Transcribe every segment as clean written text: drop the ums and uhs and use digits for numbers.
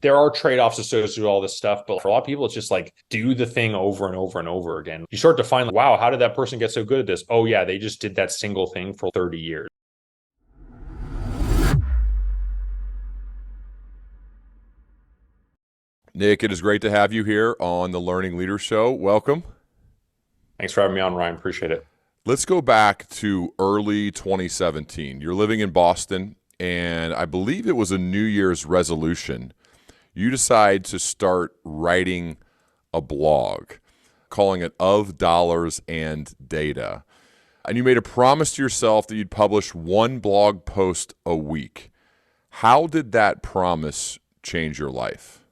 There are trade-offs associated with all this stuff, but for a lot of people, it's just like do the thing over and over and over again. You start to find, like, wow, how did that person get so good at this? Oh yeah, they just did that single thing for 30 years. Nick, it is great to have you here on the Learning Leader Show. Welcome. Thanks for having me on, Ryan. Appreciate it. Let's go back to early 2017. You're living in Boston, and I believe it was a New Year's resolution. You decide to start writing a blog, calling it Of Dollars and Data. And you made a promise to yourself that you'd publish one blog post a week. How did that promise change your life?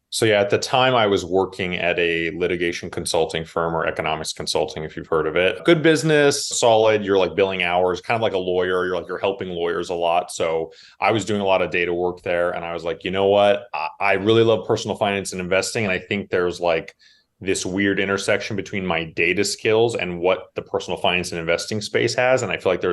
So yeah, at the time I was working at a litigation consulting firm or economics consulting, if you've heard of it. Good business, solid. You're like billing hours, kind of like a lawyer. You're helping lawyers a lot. So I was doing a lot of data work there. And I was like, you know what? I really love personal finance and investing. And I think there's like this weird intersection between my data skills and what the personal finance and investing space has. And I feel like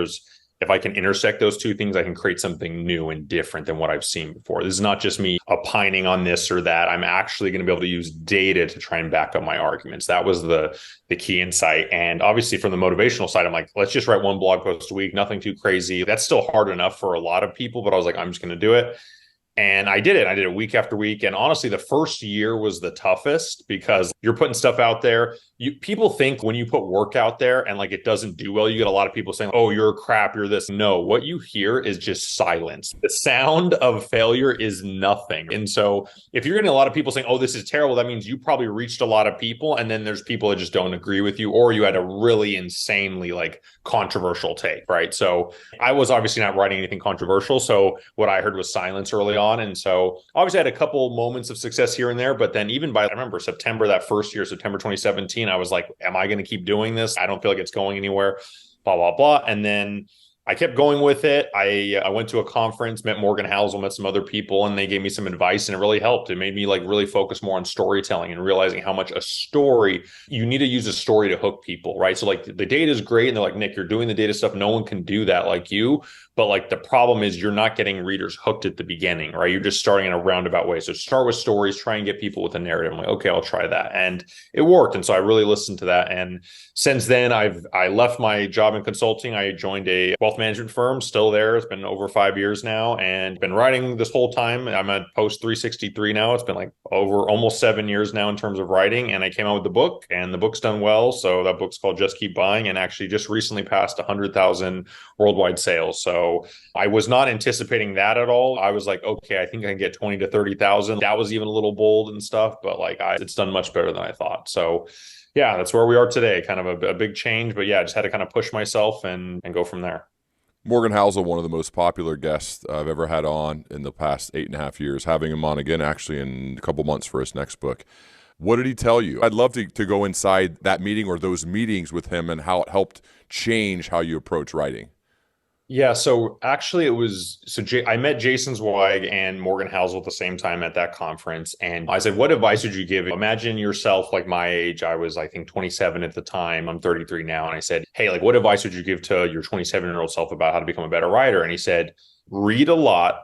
if I can intersect those two things, I can create something new and different than what I've seen before. This is not just me opining on this or that. I'm actually going to be able to use data to try and back up my arguments. That was the key insight. And obviously from the motivational side, I'm like, let's just write one blog post a week, nothing too crazy. That's still hard enough for a lot of people, but I was like, I'm just going to do it. And I did it. I did it week after week. And honestly, the first year was the toughest because you're putting stuff out there. People think when you put work out there and like it doesn't do well, you get a lot of people saying, oh, you're crap, you're this. No, what you hear is just silence. The sound of failure is nothing. And so if you're getting a lot of people saying, oh, this is terrible, that means you probably reached a lot of people. And then there's people that just don't agree with you, or you had a really insanely like controversial take, right? So I was obviously not writing anything controversial. So what I heard was silence early on. And so obviously I had a couple moments of success here and there, but then even by, I remember September, that first year, September 2017, I was like, am I going to keep doing this? I don't feel like it's going anywhere, blah, blah, blah. And then I kept going with it. I went to a conference, met Morgan Housel, met some other people, and they gave me some advice, and it really helped. It made me like really focus more on storytelling and realizing how much a story, you need to use a story to hook people, right? So like the data is great, and they're like, Nick, you're doing the data stuff. No one can do that like you. But like the problem is you're not getting readers hooked at the beginning, right? You're just starting in a roundabout way. So start with stories, try and get people with a narrative. I'm like, okay, I'll try that. And it worked. And so I really listened to that. And since then I left my job in consulting. I joined a wealth management firm, still there. It's been over 5 years now and been writing this whole time. I'm at post 363 now. It's been like over almost 7 years now in terms of writing. And I came out with the book, and the book's done well. So that book's called Just Keep Buying, and actually just recently passed 100,000 worldwide sales. So I was not anticipating that at all. I was like, okay, I think I can get 20 to 30,000. That was even a little bold and stuff, but like it's done much better than I thought. So yeah, that's where we are today. Kind of a big change, but yeah, I just had to kind of push myself and go from there. Morgan Housel, one of the most popular guests I've ever had on in the past 8.5 years, having him on again actually in a couple months for his next book. What did he tell you? I'd love to go inside that meeting or those meetings with him and how it helped change how you approach writing. Yeah, so actually I met Jason Zweig and Morgan Housel at the same time at that conference. And I said, what advice would you give? Imagine yourself like my age. I was, I think, 27 at the time. I'm 33 now. And I said, hey, like what advice would you give to your 27-year-old self about how to become a better writer? And he said, read a lot,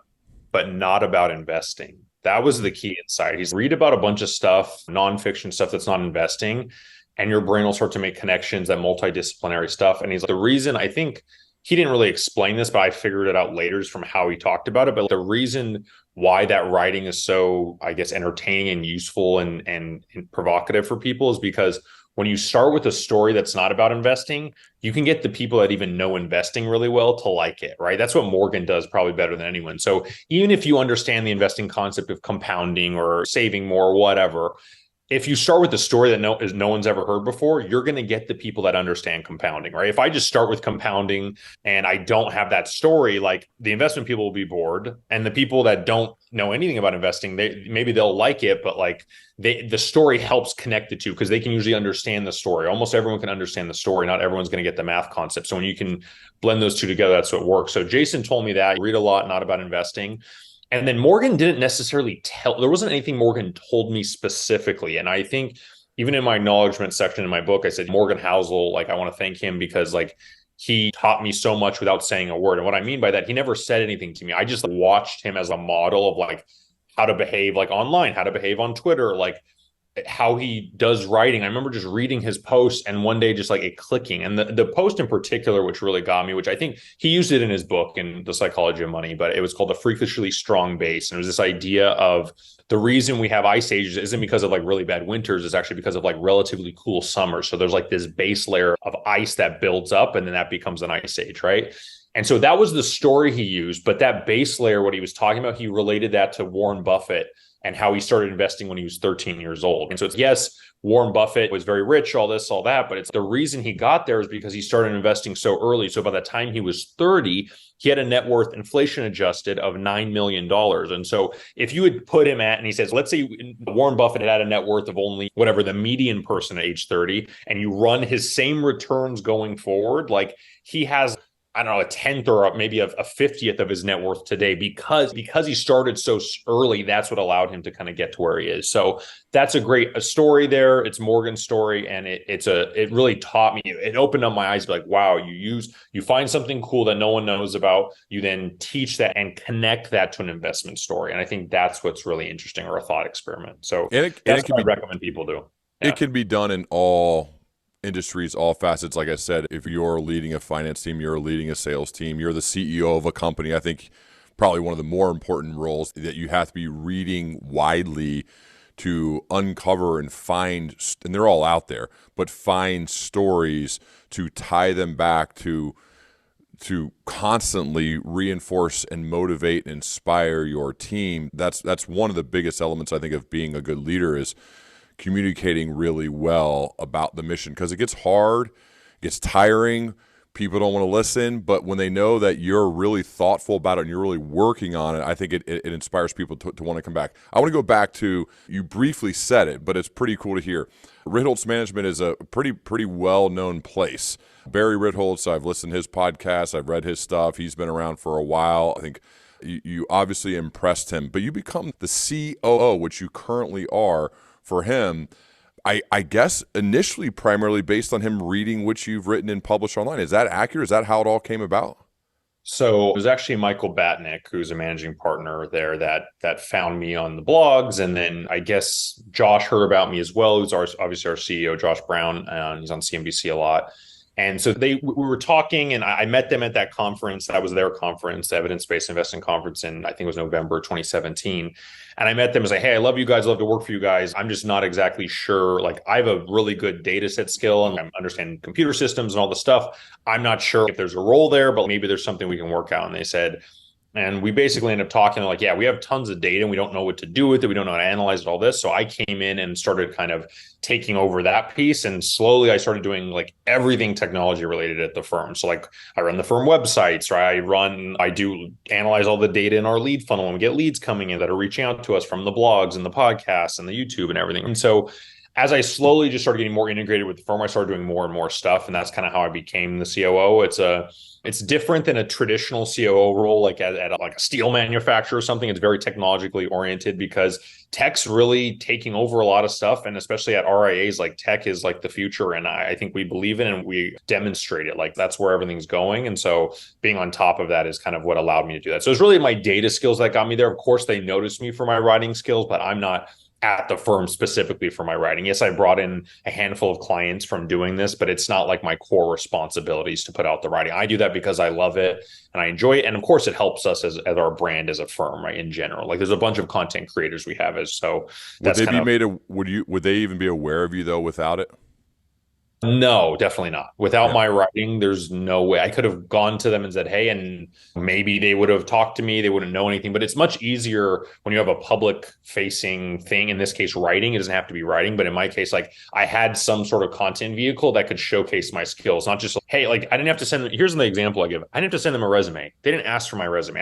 but not about investing. That was the key insight. He's read about a bunch of stuff, nonfiction stuff that's not investing, and your brain will start to make connections, that multidisciplinary stuff. And he's like, the reason I think he didn't really explain this, but I figured it out later just from how he talked about it. But the reason why that writing is so, I guess, entertaining and useful and provocative for people is because when you start with a story that's not about investing, you can get the people that even know investing really well to like it, right? That's what Morgan does probably better than anyone. So even if you understand the investing concept of compounding or saving more or whatever, if you start with the story that no one's ever heard before, you're going to get the people that understand compounding, right? If I just start with compounding and I don't have that story, like the investment people will be bored, and the people that don't know anything about investing, maybe they'll like it, but like the story helps connect the two because they can usually understand the story. Almost everyone can understand the story. Not everyone's going to get the math concept. So when you can blend those two together, that's what works. So Jason told me that read a lot, not about investing. And then Morgan didn't necessarily there wasn't anything Morgan told me specifically. And I think even in my acknowledgement section in my book, I said, Morgan Housel, like, I want to thank him because like he taught me so much without saying a word. And what I mean by that, he never said anything to me. I just watched him as a model of like how to behave like online, how to behave on Twitter, like how he does writing. I remember just reading his posts and one day just like it clicking. And the post in particular, which really got me, which I think he used it in his book in The Psychology of Money, but it was called The Freakishly Strong Base. And it was this idea of the reason we have ice ages isn't because of like really bad winters, it's actually because of like relatively cool summers. So there's like this base layer of ice that builds up and then that becomes an ice age, right? And so that was the story he used. But that base layer, what he was talking about, he related that to Warren Buffett and how he started investing when he was 13 years old. And so it's, yes, Warren Buffett was very rich, all this, all that, but it's the reason he got there is because he started investing so early. So by the time he was 30, he had a net worth inflation adjusted of $9 million. And so if you would put him at, and he says, let's say Warren Buffett had a net worth of only whatever the median person at age 30, and you run his same returns going forward, like he has, I don't know, a tenth or maybe a 50th of his net worth today because he started so early. That's what allowed him to kind of get to where he is. So that's a story there. It's Morgan's story, and it really taught me. It opened up my eyes. Like, wow, you find something cool that no one knows about. You then teach that and connect that to an investment story, and I think that's what's really interesting, or a thought experiment. So that's what I recommend people do. Yeah. It can be done in all industries, all facets. Like I said, if you're leading a finance team, you're leading a sales team, you're the CEO of a company, I think probably one of the more important roles that you have to be reading widely to uncover and find, and they're all out there, but find stories to tie them back to constantly reinforce and motivate and inspire your team. That's one of the biggest elements, I think, of being a good leader, is communicating really well about the mission, because it gets hard, it gets tiring, people don't want to listen, but when they know that you're really thoughtful about it and you're really working on it, I think it inspires people to want to come back. I want to go back to, you briefly said it, but it's pretty cool to hear. Ritholtz Management is a pretty well-known place. Barry Ritholtz, I've listened to his podcast, I've read his stuff, he's been around for a while. I think you obviously impressed him, but you become the COO, which you currently are, for him, I guess initially primarily based on him reading what you've written and published online. Is that accurate? Is that how it all came about? So it was actually Michael Batnick, who's a managing partner there, that found me on the blogs. And then I guess Josh heard about me as well, who's obviously our CEO, Josh Brown, and he's on CNBC a lot. And so we were talking, and I met them at that conference. That was their conference, the Evidence-Based Investing Conference, in I think it was November 2017. And I met them and say, hey, I love you guys, love to work for you guys. I'm just not exactly sure. Like, I have a really good data set skill and I understand computer systems and all the stuff. I'm not sure if there's a role there, but maybe there's something we can work out. And they said, and we basically ended up talking like, yeah, we have tons of data and we don't know what to do with it. We don't know how to analyze it, all this. So I came in and started kind of taking over that piece. And slowly I started doing like everything technology related at the firm. So like I run the firm websites, right? I do analyze all the data in our lead funnel, and we get leads coming in that are reaching out to us from the blogs and the podcasts and the YouTube and everything. And so as I slowly just started getting more integrated with the firm, I started doing more and more stuff. And that's kind of how I became the COO. It's different than a traditional COO role, like at a steel manufacturer or something. It's very technologically oriented because tech's really taking over a lot of stuff. And especially at RIAs, like tech is like the future. And I think we believe in it and we demonstrate it. Like that's where everything's going. And so being on top of that is kind of what allowed me to do that. So it's really my data skills that got me there. Of course, they noticed me for my writing skills, but I'm not at the firm specifically for my writing. Yes, I brought in a handful of clients from doing this, but it's not like my core responsibilities to put out the writing. I do that because I love it and I enjoy it. And of course, it helps us as our brand as a firm, right? In general, like there's a bunch of content creators we have Would they even be aware of you though without it? No, definitely not. Without my writing, there's no way. I could have gone to them and said, hey, and maybe they would have talked to me. They wouldn't know anything. But it's much easier when you have a public facing thing. In this case, writing. It doesn't have to be writing. But in my case, like I had some sort of content vehicle that could showcase my skills, not just like, hey, like I didn't have to send them. Here's the example I give. I didn't have to send them a resume. They didn't ask for my resume.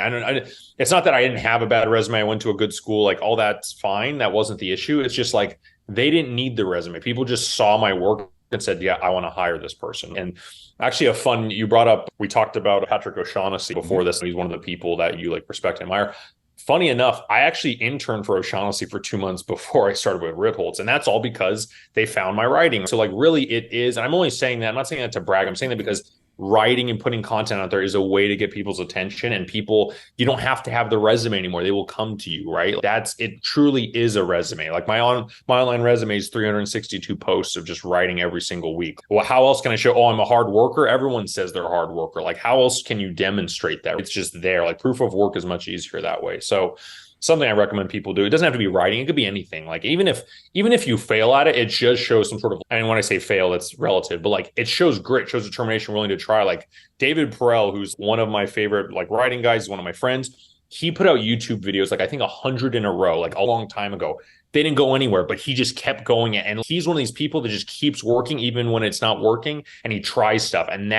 It's not that I didn't have a bad resume. I went to a good school. Like all that's fine. That wasn't the issue. It's just like they didn't need the resume. People just saw my work and said, yeah, I want to hire this person. And actually you brought up, we talked about Patrick O'Shaughnessy before this. He's one of the people that you like respect and admire. Funny enough, I actually interned for O'Shaughnessy for 2 months before I started with Ritholtz. And that's all because they found my writing. So like really it is, and I'm only saying that, I'm not saying that to brag. I'm saying that because writing and putting content out there is a way to get people's attention, and people, you don't have to have the resume anymore. They will come to you, right? That's it truly is a resume. Like my online resume is 362 posts of just writing every single week. Well, how else can I show, oh, I'm a hard worker? Everyone says they're a hard worker. Like, how else can you demonstrate that? It's just there. Like, proof of work is much easier that way. So something I recommend people do. It doesn't have to be writing. It could be anything. Like, even if you fail at it, it just shows some sort of, and when I say fail, it's relative, but like it shows grit, shows determination, willing to try. Like David Perel, who's one of my favorite like writing guys, he's one of my friends. He put out YouTube videos, like I think 100 in a row, like a long time ago. They didn't go anywhere, but he just kept going. And he's one of these people that just keeps working even when it's not working, and he tries stuff. And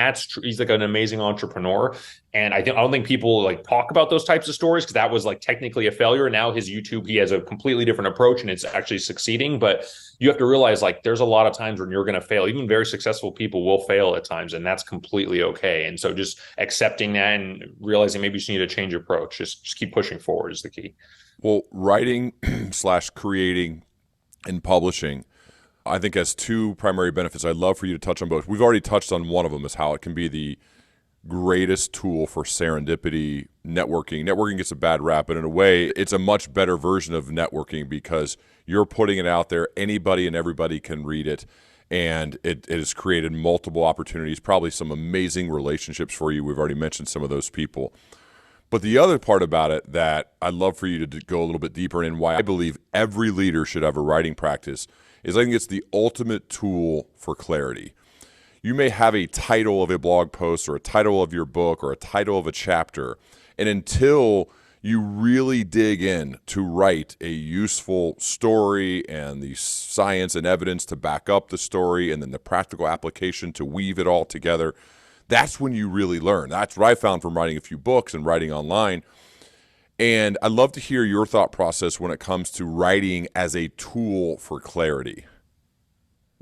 he's like an amazing entrepreneur. And I don't think people like talk about those types of stories, because that was like technically a failure. Now his YouTube, he has a completely different approach and it's actually succeeding. But you have to realize like there's a lot of times when you're going to fail. Even very successful people will fail at times, and that's completely okay. And so just accepting that and realizing maybe you just need to change your approach. Just keep pushing forward is the key. Well, writing slash creating and publishing, I think, has two primary benefits. I'd love for you to touch on both. We've already touched on one of them, is how it can be the greatest tool for serendipity, networking. Networking gets a bad rap, but in a way, it's a much better version of networking because you're putting it out there. Anybody and everybody can read it, and it has created multiple opportunities, probably some amazing relationships for you. We've already mentioned some of those people. But the other part about it that I'd love for you to go a little bit deeper in, why I believe every leader should have a writing practice, is I think it's the ultimate tool for clarity. You may have a title of a blog post or a title of your book or a title of a chapter, and until you really dig in to write a useful story and the science and evidence to back up the story and then the practical application to weave it all together, that's when you really learn. That's what I found from writing a few books and writing online. And I'd love to hear your thought process when it comes to writing as a tool for clarity.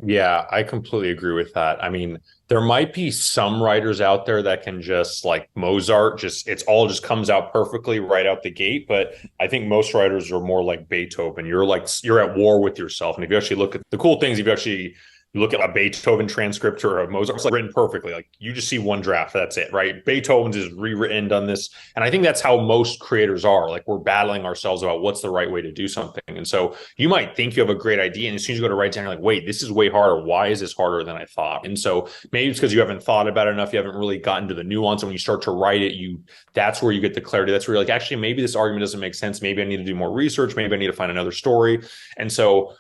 Yeah, I completely agree with that. I mean, there might be some writers out there that can just like Mozart, just it's all just comes out perfectly right out the gate. But I think most writers are more like Beethoven. You're at war with yourself. And if you actually look at the cool things, if you actually you look at a Beethoven transcript or a Mozart, it's like written perfectly. Like you just see one draft, that's it, right? Beethoven's is rewritten, done this. And I think that's how most creators are. Like we're battling ourselves about what's the right way to do something. And so you might think you have a great idea, and as soon as you go to write down, you're like, wait, this is way harder. Why is this harder than I thought? And so maybe it's because you haven't thought about it enough. You haven't really gotten to the nuance. And when you start to write it, that's where you get the clarity. That's where you're like, actually, maybe this argument doesn't make sense. Maybe I need to do more research. Maybe I need to find another story. And so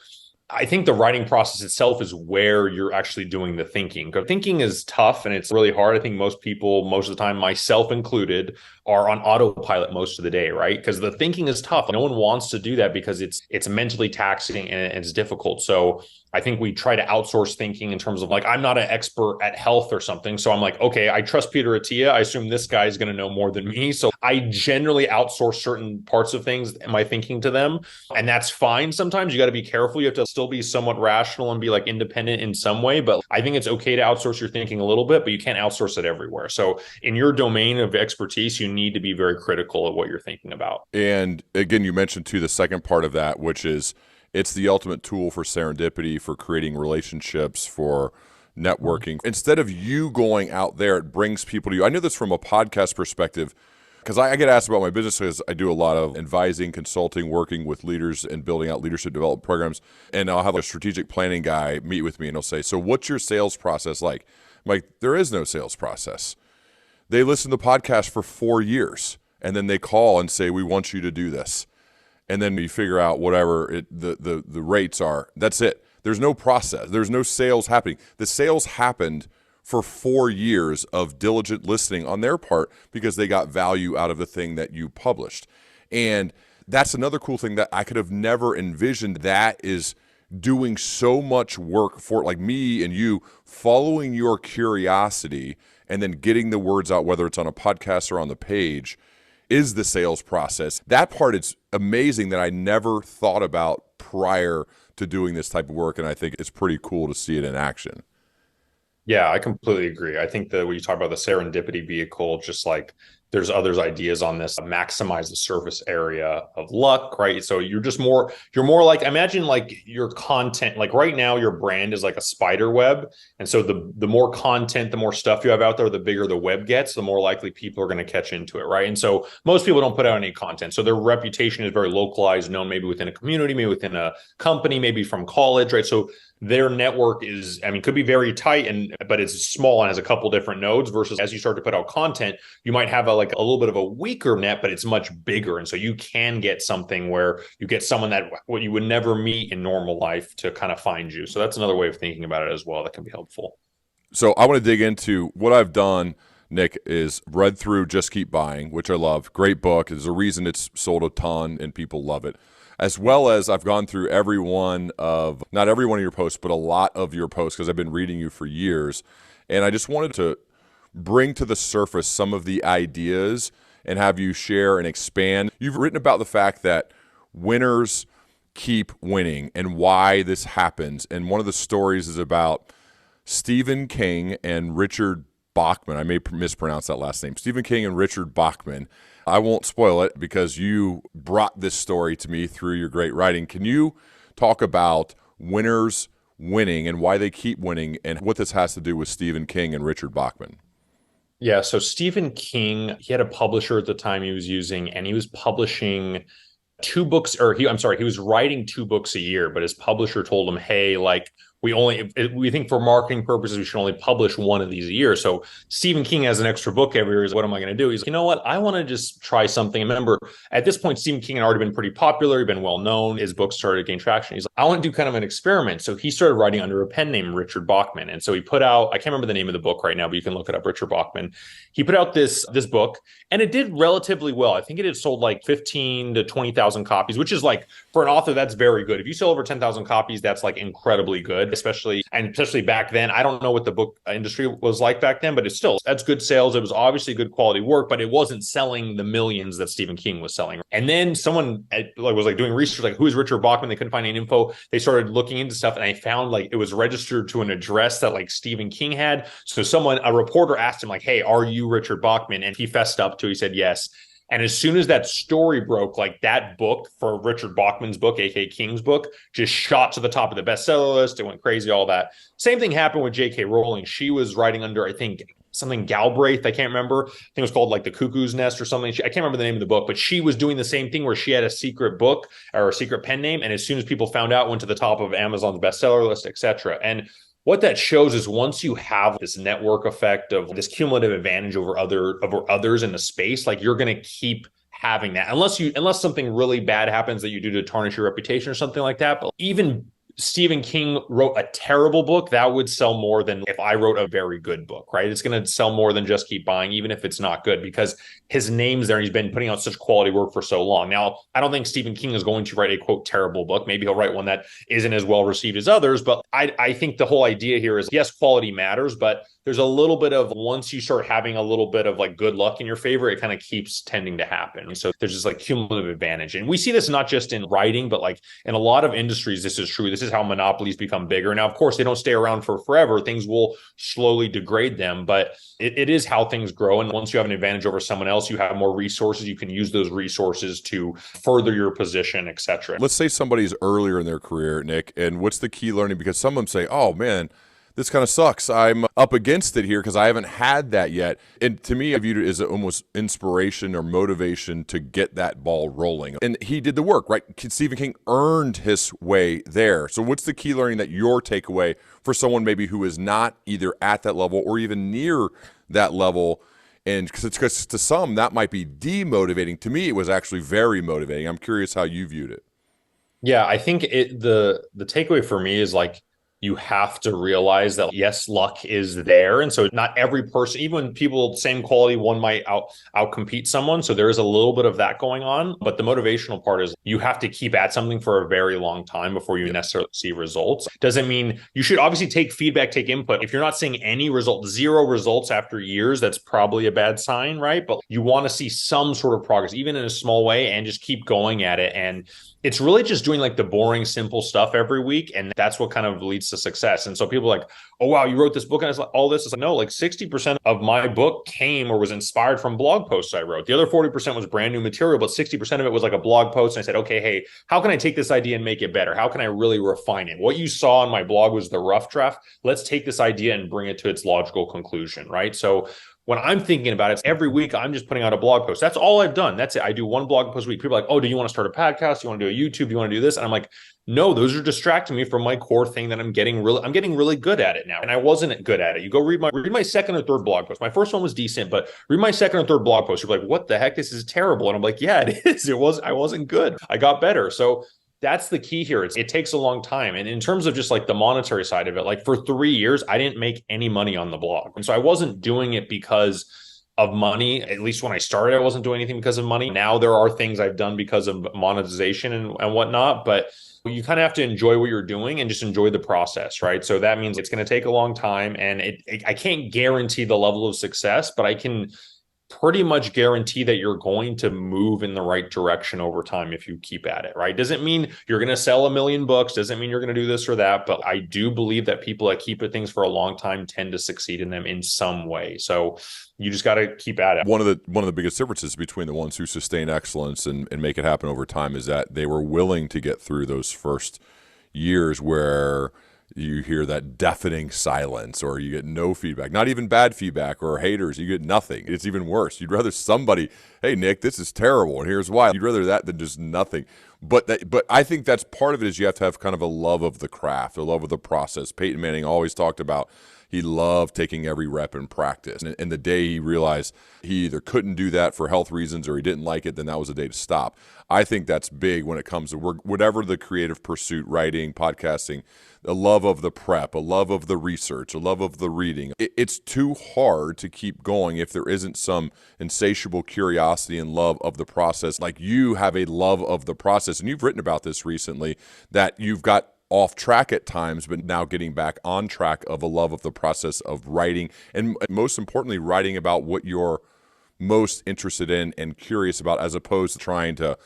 I think the writing process itself is where you're actually doing the thinking. Thinking is tough and it's really hard. I think most people, most of the time, myself included, are on autopilot most of the day, right? Because the thinking is tough. No one wants to do that because it's mentally taxing and it's difficult. So I think we try to outsource thinking in terms of like, I'm not an expert at health or something. So I'm like, okay, I trust Peter Attia. I assume this guy is going to know more than me. So I generally outsource certain parts of things, my thinking to them. And that's fine. Sometimes you got to be careful. You have to still be somewhat rational and be like independent in some way. But I think it's okay to outsource your thinking a little bit, but you can't outsource it everywhere. So in your domain of expertise, you need to be very critical of what you're thinking about. And again, you mentioned too the second part of that, which is it's the ultimate tool for serendipity, for creating relationships, for networking. Instead of you going out there, it brings people to you. I know this from a podcast perspective because I get asked about my business because I do a lot of advising, consulting, working with leaders and building out leadership development programs. And I'll have a strategic planning guy meet with me and he'll say, so what's your sales process like? I'm like, there is no sales process. They listen to the podcast for 4 years and then they call and say, we want you to do this. And then you figure out whatever the rates are. That's it. There's no process. There's no sales happening. The sales happened for 4 years of diligent listening on their part because they got value out of the thing that you published. And that's another cool thing that I could have never envisioned. That is doing so much work for like me and you, following your curiosity and then getting the words out, whether it's on a podcast or on the page, is the sales process. That part is amazing that I never thought about prior to doing this type of work. And I think it's pretty cool to see it in action. Yeah, I completely agree. I think that when you talk about the serendipity vehicle, just like there's others ideas on this, maximize the surface area of luck, right? So you're more like, imagine like your content, like right now your brand is like a spider web. And so the more content, the more stuff you have out there, the bigger the web gets, the more likely people are going to catch into it, right? And so most people don't put out any content. So their reputation is very localized, known maybe within a community, maybe within a company, maybe from college, right? So their network is, I mean, could be very tight, but it's small and has a couple different nodes versus as you start to put out content, you might have like a little bit of a weaker net, but it's much bigger. And so you can get something where you get someone that what you would never meet in normal life to kind of find you. So that's another way of thinking about it as well that can be helpful. So I want to dig into what I've done, Nick, is read through Just Keep Buying, which I love. Great book. There's a reason it's sold a ton and people love it. As well as I've gone through not every one of your posts, but a lot of your posts because I've been reading you for years. And I just wanted to bring to the surface some of the ideas and have you share and expand. You've written about the fact that winners keep winning and why this happens. And one of the stories is about Stephen King and Richard Bachman. I may mispronounce that last name. Stephen King and Richard Bachman. I won't spoil it because you brought this story to me through your great writing. Can you talk about winners winning and why they keep winning and what this has to do with Stephen King and Richard Bachman? Yeah, so Stephen King, he had a publisher at the time he was using, and he was publishing two books, or he was writing two books a year, but his publisher told him, hey, like, we think for marketing purposes, we should only publish one of these a year. So Stephen King has an extra book every year. What am I going to do? He's like, you know what? I want to just try something. And remember, at this point, Stephen King had already been pretty popular. He'd been well known. His books started to gain traction. He's like, I want to do kind of an experiment. So he started writing under a pen name, Richard Bachman. And so he put out, I can't remember the name of the book right now, but you can look it up, Richard Bachman. He put out this book, and it did relatively well. I think it had sold like 15 to 20,000 copies, which is like, for an author, that's very good. If you sell over 10,000 copies, that's like incredibly good, especially back then. I don't know what the book industry was like back then, but that's good sales. It was obviously good quality work, but it wasn't selling the millions that Stephen King was selling. And then someone was like doing research, like, who is Richard Bachman? They couldn't find any info. They started looking into stuff, and I found like it was registered to an address that like Stephen King had. So a reporter asked him like, hey, are you Richard Bachman? And he fessed up to, he said yes. And as soon as that story broke, like that book for Richard Bachman's book, aka King's book, just shot to the top of the bestseller list. It went crazy, all that. Same thing happened with J.K. Rowling. She was writing under, I think, something Galbraith. I can't remember. I think it was called like The Cuckoo's Nest or something. I can't remember the name of the book, but she was doing the same thing where she had a secret book or a secret pen name. And as soon as people found out, it went to the top of Amazon's bestseller list, etc. And what that shows is once you have this network effect of this cumulative advantage over others in the space, like you're going to keep having that unless something really bad happens that you do to tarnish your reputation or something like that. But even Stephen King wrote a terrible book, that would sell more than if I wrote a very good book, right? It's going to sell more than Just Keep Buying, even if it's not good, because his name's there and he's been putting out such quality work for so long. Now, I don't think Stephen King is going to write a, quote, terrible book. Maybe he'll write one that isn't as well received as others, but I think the whole idea here is, yes, quality matters, but there's a little bit of, once you start having a little bit of like good luck in your favor, it kind of keeps tending to happen. So there's this like cumulative advantage. And we see this not just in writing, but like in a lot of industries, this is true. This is how monopolies become bigger. Now, of course, they don't stay around for forever. Things will slowly degrade them, but it is how things grow. And once you have an advantage over someone else, you have more resources. You can use those resources to further your position, etc. Let's say somebody's earlier in their career, Nick, and what's the key learning? Because some of them say, oh, man, this kind of sucks. I'm up against it here because I haven't had that yet. And to me, I viewed it as almost inspiration or motivation to get that ball rolling. And he did the work, right? Stephen King earned his way there. So what's the key learning that your takeaway for someone maybe who is not either at that level or even near that level? And because to some, that might be demotivating. To me, it was actually very motivating. I'm curious how you viewed it. Yeah, I think the takeaway for me is like, you have to realize that, yes, luck is there. And so not every person, even when people, same quality, one might outcompete someone. So there is a little bit of that going on. But the motivational part is you have to keep at something for a very long time before you necessarily see results. Doesn't mean you should obviously take feedback, take input. If you're not seeing any results, zero results after years, that's probably a bad sign, right? But you want to see some sort of progress, even in a small way, and just keep going at it. And It's really just doing like the boring, simple stuff every week. And that's what kind of leads to success. And so people are like, oh, wow, you wrote this book and it's like all this. It's like, no, like 60% of my book came or was inspired from blog posts I wrote. The other 40% was brand new material, but 60% of it was like a blog post. And I said, okay, hey, how can I take this idea and make it better? How can I really refine it? What you saw on my blog was the rough draft. Let's take this idea and bring it to its logical conclusion, right? So when I'm thinking about it, every week I'm just putting out a blog post. That's all I've done. That's it. I do one blog post a week. People are like, oh, do you want to start a podcast? Do you want to do a YouTube? Do you want to do this? And I'm like, no, those are distracting me from my core thing that I'm getting really good at it now. And I wasn't good at it. You go read my second or third blog post. My first one was decent, but read my second or third blog post. You're like, what the heck? This is terrible. And I'm like, yeah, it is. I wasn't good. I got better. So that's the key here. It takes a long time. And in terms of just like the monetary side of it, like for 3 years, I didn't make any money on the blog. And so I wasn't doing it because of money. At least when I started, I wasn't doing anything because of money. Now there are things I've done because of monetization and whatnot, but you kind of have to enjoy what you're doing and just enjoy the process, right? So that means it's going to take a long time, and I can't guarantee the level of success, but I can pretty much guarantee that you're going to move in the right direction over time if you keep at it, right? Doesn't mean you're going to sell a million books, doesn't mean you're going to do this or that, but I do believe that people that keep at things for a long time tend to succeed in them in some way. So you just got to keep at it. One of the biggest differences between the ones who sustain excellence and make it happen over time is that they were willing to get through those first years where you hear that deafening silence, or you get no feedback, not even bad feedback or haters. You get nothing. It's even worse. You'd rather somebody, hey, Nick, this is terrible, and here's why. You'd rather that than just nothing. But I think that's part of it, is you have to have kind of a love of the craft, a love of the process. Peyton Manning always talked about he loved taking every rep in practice. And the day he realized he either couldn't do that for health reasons or he didn't like it, then that was the day to stop. I think that's big when it comes to whatever the creative pursuit, writing, podcasting, a love of the prep, a love of the research, a love of the reading. It's too hard to keep going if there isn't some insatiable curiosity and love of the process. Like, you have a love of the process, and you've written about this recently, that you've got off track at times, but now getting back on track of a love of the process of writing, and most importantly, writing about what you're most interested in and curious about, as opposed to trying to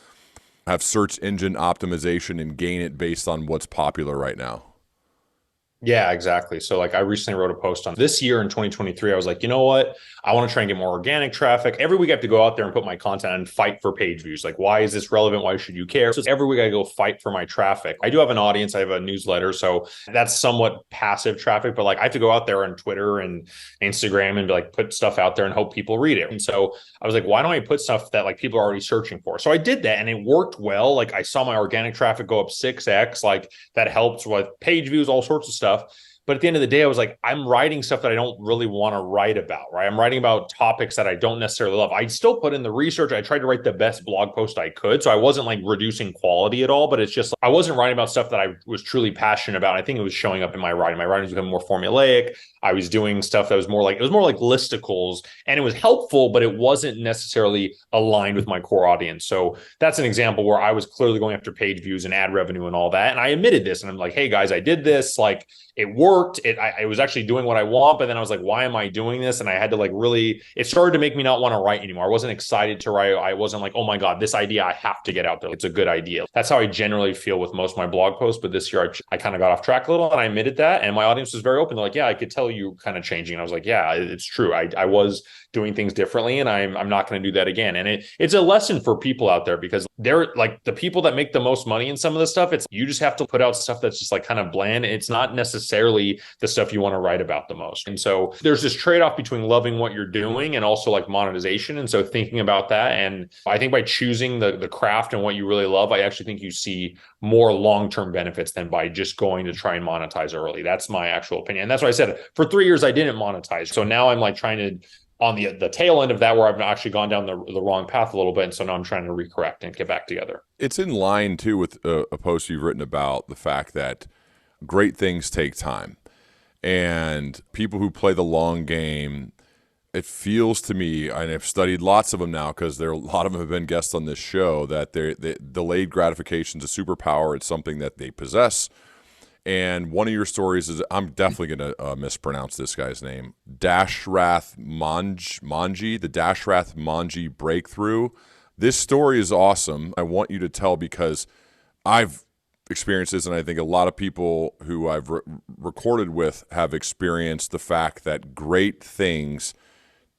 have search engine optimization and gain it based on what's popular right now. Yeah, exactly. So like I recently wrote a post on this year in 2023. I was like, you know what? I want to try and get more organic traffic. Every week I have to go out there and put my content and fight for page views. Like, why is this relevant? Why should you care? So every week I go fight for my traffic. I do have an audience. I have a newsletter. So that's somewhat passive traffic, but like I have to go out there on Twitter and Instagram and be like, put stuff out there and hope people read it. And so I was like, why don't I put stuff that like people are already searching for? So I did that and it worked well. Like I saw my organic traffic go up 6x, like that helped with page views, all sorts of stuff. But at the end of the day, I was like, I'm writing stuff that I don't really want to write about, right? I'm writing about topics that I don't necessarily love. I still put in the research. I tried to write the best blog post I could. So I wasn't like reducing quality at all, but it's just, I wasn't writing about stuff that I was truly passionate about. I think it was showing up in my writing. My writing was becoming more formulaic. I was doing stuff that was more like, it was more like listicles, and it was helpful, but it wasn't necessarily aligned with my core audience. So that's an example where I was clearly going after page views and ad revenue and all that. And I admitted this, and I'm like, hey guys, I did this. Like, it worked. I was actually doing what I want, but then I was like, why am I doing this? And I had to like really, it started to make me not want to write anymore. I wasn't excited to write. I wasn't like, oh my God, this idea, I have to get out there. It's a good idea. That's how I generally feel with most of my blog posts. But this year I kind of got off track a little, and I admitted that. And my audience was very open. They're like, yeah, I could tell you kind of changing. And I was like, yeah, it's true. I was doing things differently, and I'm not going to do that again. And it's a lesson for people out there, because they're like the people that make the most money in some of this stuff. It's, you just have to put out stuff that's just like kind of bland. It's not necessarily the stuff you want to write about the most. And so there's this trade-off between loving what you're doing and also like monetization. And so thinking about that, and I think by choosing the craft and what you really love, I actually think you see more long-term benefits than by just going to try and monetize early. That's my actual opinion. And that's why I said for 3 years I didn't monetize. So now I'm like trying to, on the tail end of that, where I've actually gone down the wrong path a little bit. And so now I'm trying to recorrect and get back together. It's in line too with a post you've written about the fact that great things take time, and people who play the long game, it feels to me, and I've studied lots of them now because a lot of them have been guests on this show, that they delayed gratification is a superpower. It's something that they possess. And one of your stories is, I'm definitely going to mispronounce this guy's name, Dashrath Manji, the Dashrath Manji breakthrough. This story is awesome. I want you to tell, because I've experienced this, and I think a lot of people who I've recorded with have experienced the fact that great things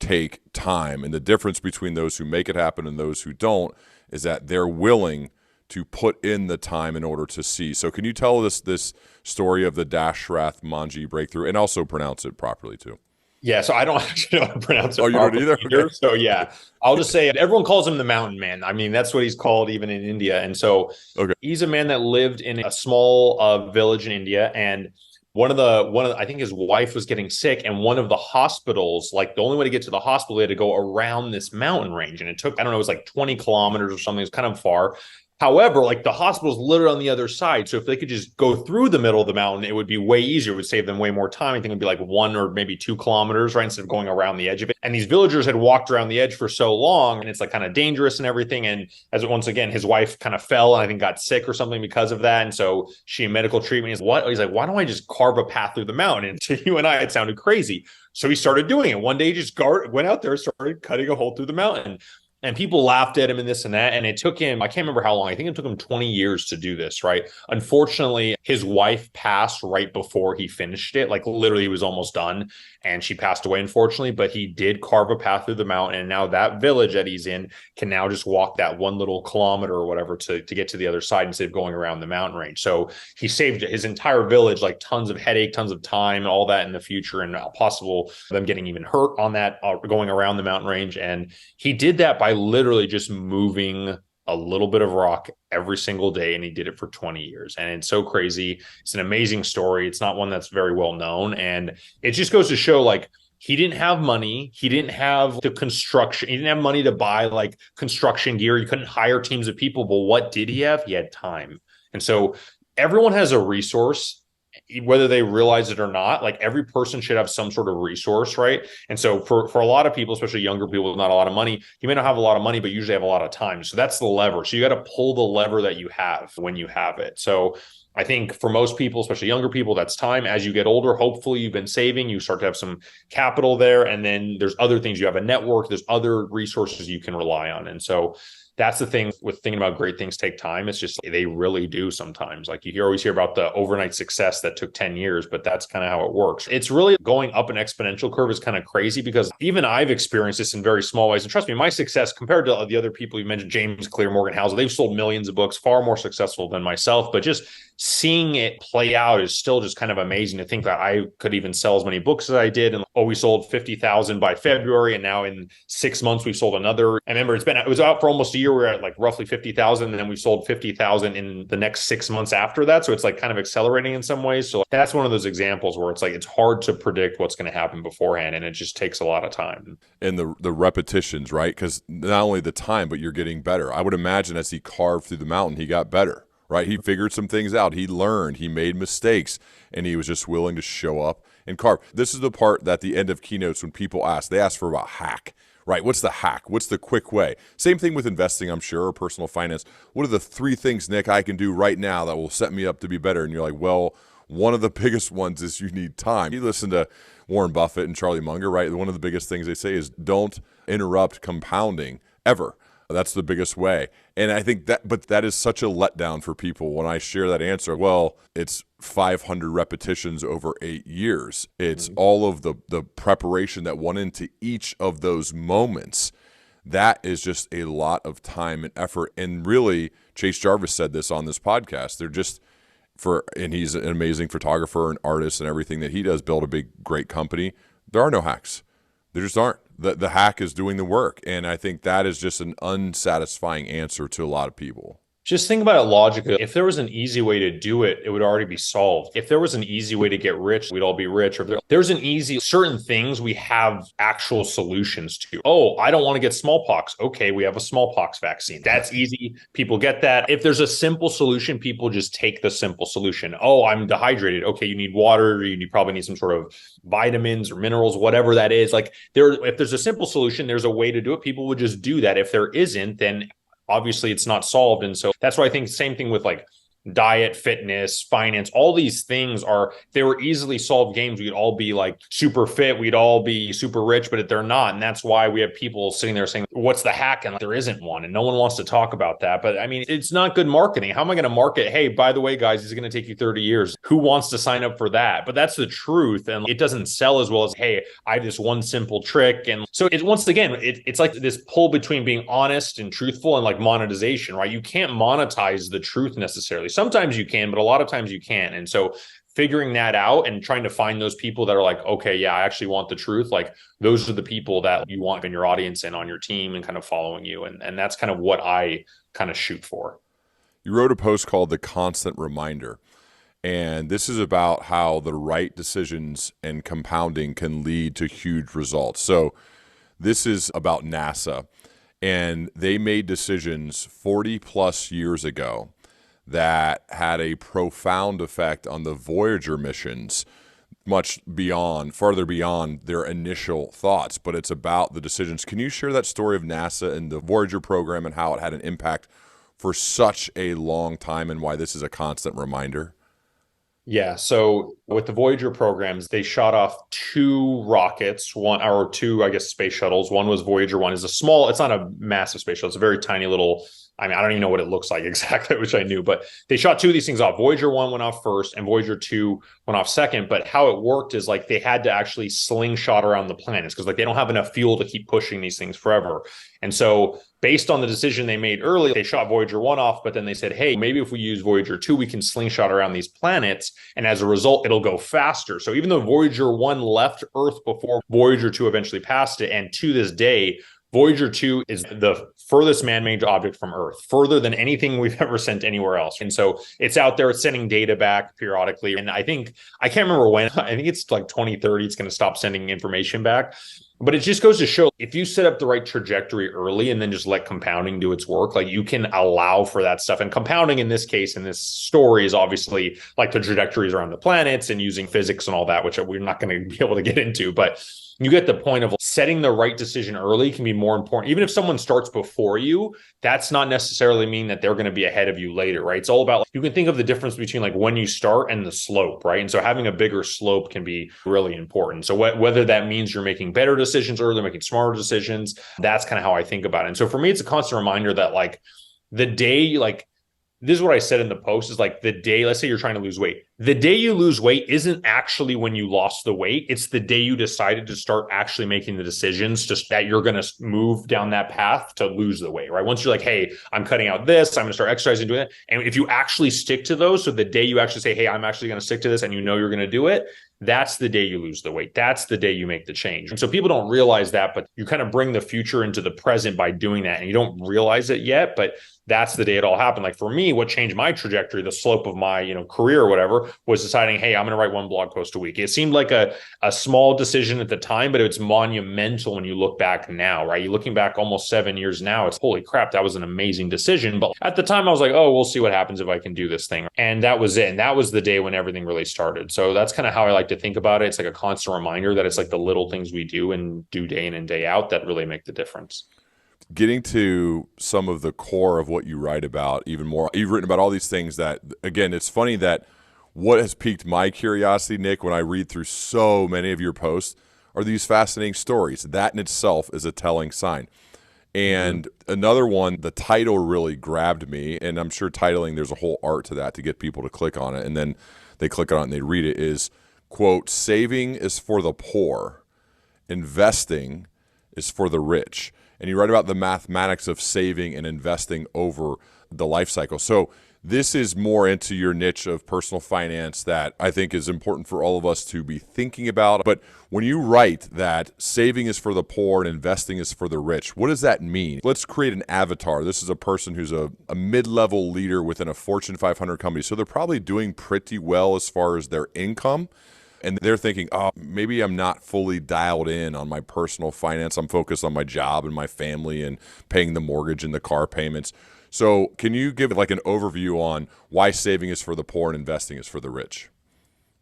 take time. And the difference between those who make it happen and those who don't is that they're willing to put in the time in order to see. So can you tell us this story of the Dashrath Manji breakthrough, and also pronounce it properly too? Yeah, so I don't actually know how to pronounce Oh, it you don't properly either? either. Okay. So yeah, I'll just say everyone calls him the Mountain Man. I mean, that's what he's called even in India. And so Okay. he's a man that lived in a small village in India, and I think his wife was getting sick, and one of the hospitals, like the only way to get to the hospital, they had to go around this mountain range, and it took, I don't know, it was like 20 kilometers or something. It was kind of far. However, like the hospital's literally on the other side. So if they could just go through the middle of the mountain, it would be way easier. It would save them way more time. I think it'd be like 1 or maybe 2 kilometers, right? Instead of going around the edge of it. And these villagers had walked around the edge for so long, and it's like kind of dangerous and everything. And as once again, his wife kind of fell and I think got sick or something because of that. And so she in medical treatment. He's like, why don't I just carve a path through the mountain? And to you and I, it sounded crazy. So he started doing it. One day he just went out there, started cutting a hole through the mountain. And people laughed at him and this and that. And it took him, I can't remember how long. I think it took him 20 years to do this, right? Unfortunately, his wife passed right before he finished it. Like literally, he was almost done. And she passed away, unfortunately. But he did carve a path through the mountain. And now that village that he's in can now just walk that one little kilometer or whatever to get to the other side instead of going around the mountain range. So he saved his entire village, like tons of headache, tons of time, all that in the future, and possible them getting even hurt on that going around the mountain range. And he did that by literally just moving a little bit of rock every single day, and he did it for 20 years. And it's so crazy. It's an amazing story. It's not one that's very well known, and it just goes to show, like, he didn't have money. He didn't have the construction. He didn't have money to buy like construction gear. He couldn't hire teams of people. But what did he have? He had time. And so everyone has a resource, whether they realize it or not. Like every person should have some sort of resource, right? And so for a lot of people, especially younger people with not a lot of money, you may not have a lot of money, but usually have a lot of time. So that's the lever. So you got to pull the lever that you have when you have it. So I think for most people, especially younger people, that's time. As you get older, hopefully you've been saving, you start to have some capital there. And then there's other things. You have a network, there's other resources you can rely on. And so that's the thing with thinking about great things take time. It's just they really do sometimes. Like you always hear about the overnight success that took 10 years, but that's kind of how it works. It's really going up an exponential curve is kind of crazy because even I've experienced this in very small ways. And trust me, my success compared to the other people you mentioned, James Clear, Morgan Housel, they've sold millions of books, far more successful than myself. But just seeing it play out is still just kind of amazing to think that I could even sell as many books as I did. And we sold 50,000 by February. And now in 6 months, we've sold another. I remember it was out for almost a year. We're at like roughly 50,000. And then we sold 50,000 in the next 6 months after that. So it's like kind of accelerating in some ways. So that's one of those examples where it's like, it's hard to predict what's going to happen beforehand. And it just takes a lot of time. And the repetitions, right? Because not only the time, but you're getting better. I would imagine as he carved through the mountain, he got better. Right, he figured some things out. He learned. He made mistakes, and he was just willing to show up and carve. This is the part that the end of keynotes when people ask, they ask for about hack. Right, what's the hack? What's the quick way? Same thing with investing, I'm sure, or personal finance. What are the 3 things, Nick, I can do right now that will set me up to be better? And you're like, well, one of the biggest ones is you need time. You listen to Warren Buffett and Charlie Munger, right? One of the biggest things they say is don't interrupt compounding ever. That's the biggest way. And I think that is such a letdown for people when I share that answer. Well, it's 500 repetitions over 8 years. It's all of the preparation that went into each of those moments. That is just a lot of time and effort. And really, Chase Jarvis said this on this podcast. And he's an amazing photographer and artist and everything that he does, build a big, great company. There are no hacks. There just aren't. The hack is doing the work. And I think that is just an unsatisfying answer to a lot of people. Just think about it logically. If there was an easy way to do it, it would already be solved. If there was an easy way to get rich, we'd all be rich. Or if there's an easy, certain things we have actual solutions to. Oh, I don't want to get smallpox. Okay, we have a smallpox vaccine. That's easy. People get that. If there's a simple solution, people just take the simple solution. Oh, I'm dehydrated. Okay, you need water. You probably need some sort of vitamins or minerals, whatever that is. Like if there's a simple solution, there's a way to do it. People would just do that. If there isn't, then obviously it's not solved. And so that's why I think same thing with like diet, fitness, finance, all these things are, they were easily solved games. We'd all be like super fit, we'd all be super rich, but they're not. And that's why we have people sitting there saying, what's the hack? And like, there isn't one. And no one wants to talk about that. But I mean, it's not good marketing. How am I going to market? Hey, by the way, guys, it's going to take you 30 years. Who wants to sign up for that? But that's the truth. And it doesn't sell as well as, hey, I have this one simple trick. And so it, once again, it's like this pull between being honest and truthful and like monetization, right? You can't monetize the truth necessarily. Sometimes you can, but a lot of times you can't. And so figuring that out and trying to find those people that are like, okay, yeah, I actually want the truth. Like those are the people that you want in your audience and on your team and kind of following you. And that's kind of what I kind of shoot for. You wrote a post called The Constant Reminder. And this is about how the right decisions and compounding can lead to huge results. So this is about NASA. And they made decisions 40 plus years ago that had a profound effect on the Voyager missions, much beyond, farther beyond their initial thoughts. But it's about the decisions. Can you share that story of NASA and the Voyager program and how it had an impact for such a long time and why this is a constant reminder? Yeah. So with the Voyager programs, they shot off two rockets, one or two, I guess, space shuttles. One was Voyager 1 is a small, it's not a massive space shuttle. It's a very tiny little, I mean, I don't even know what it looks like exactly, which I knew, but they shot two of these things off. Voyager 1 went off first and Voyager 2 went off second. But how it worked is like they had to actually slingshot around the planets because like they don't have enough fuel to keep pushing these things forever. And so based on the decision they made early, they shot Voyager 1 off, but then they said, hey, maybe if we use Voyager 2, we can slingshot around these planets. And as a result, it'll go faster. So even though Voyager 1 left Earth before Voyager 2 eventually passed it, and to this day, Voyager 2 is the furthest man-made object from Earth, further than anything we've ever sent anywhere else. And so it's out there, it's sending data back periodically. And I think, I can't remember when, I think it's like 2030, it's going to stop sending information back. But it just goes to show if you set up the right trajectory early and then just let compounding do its work, like you can allow for that stuff. And compounding in this case, in this story, is obviously like the trajectories around the planets and using physics and all that, which we're not going to be able to get into. But you get the point of setting the right decision early can be more important. Even if someone starts before you, that's not necessarily mean that they're going to be ahead of you later, right? It's all about, you can think of the difference between like when you start and the slope, right? And so having a bigger slope can be really important. So whether that means you're making better decisions early, making smarter decisions, that's kind of how I think about it. And so for me, it's a constant reminder that like the day, like, this is what I said in the post is like the day, let's say you're trying to lose weight. The day you lose weight isn't actually when you lost the weight. It's the day you decided to start actually making the decisions just that you're going to move down that path to lose the weight, right? Once you're like, hey, I'm cutting out this, I'm going to start exercising, doing it. And if you actually stick to those, so the day you actually say, hey, I'm actually going to stick to this and you know you're going to do it, that's the day you lose the weight. That's the day you make the change. And so people don't realize that, but you kind of bring the future into the present by doing that. And you don't realize it yet, but that's the day it all happened. Like for me, what changed my trajectory, the slope of my, career or whatever, was deciding, hey, I'm going to write one blog post a week. It seemed like a small decision at the time, but it's monumental when you look back now, right? You're looking back almost 7 years now. It's holy crap, that was an amazing decision. But at the time I was like, oh, we'll see what happens if I can do this thing. And that was it. And that was the day when everything really started. So that's kind of how I like to think about it. It's like a constant reminder that it's like the little things we do and do day in and day out that really make the difference. Getting to some of the core of what you write about even more, you've written about all these things that, again, it's funny that what has piqued my curiosity, Nick, when I read through so many of your posts are these fascinating stories. That in itself is a telling sign. And another one, the title really grabbed me, and I'm sure titling, there's a whole art to that to get people to click on it, and then they click on it and they read it, is, quote, saving is for the poor, investing is for the rich. And you write about the mathematics of saving and investing over the life cycle. So this is more into your niche of personal finance that I think is important for all of us to be thinking about. But when you write that saving is for the poor and investing is for the rich, what does that mean? Let's create an avatar. This is a person who's a mid-level leader within a Fortune 500 company. So they're probably doing pretty well as far as their income. And they're thinking, oh, maybe I'm not fully dialed in on my personal finance. I'm focused on my job and my family and paying the mortgage and the car payments. So can you give like an overview on why saving is for the poor and investing is for the rich?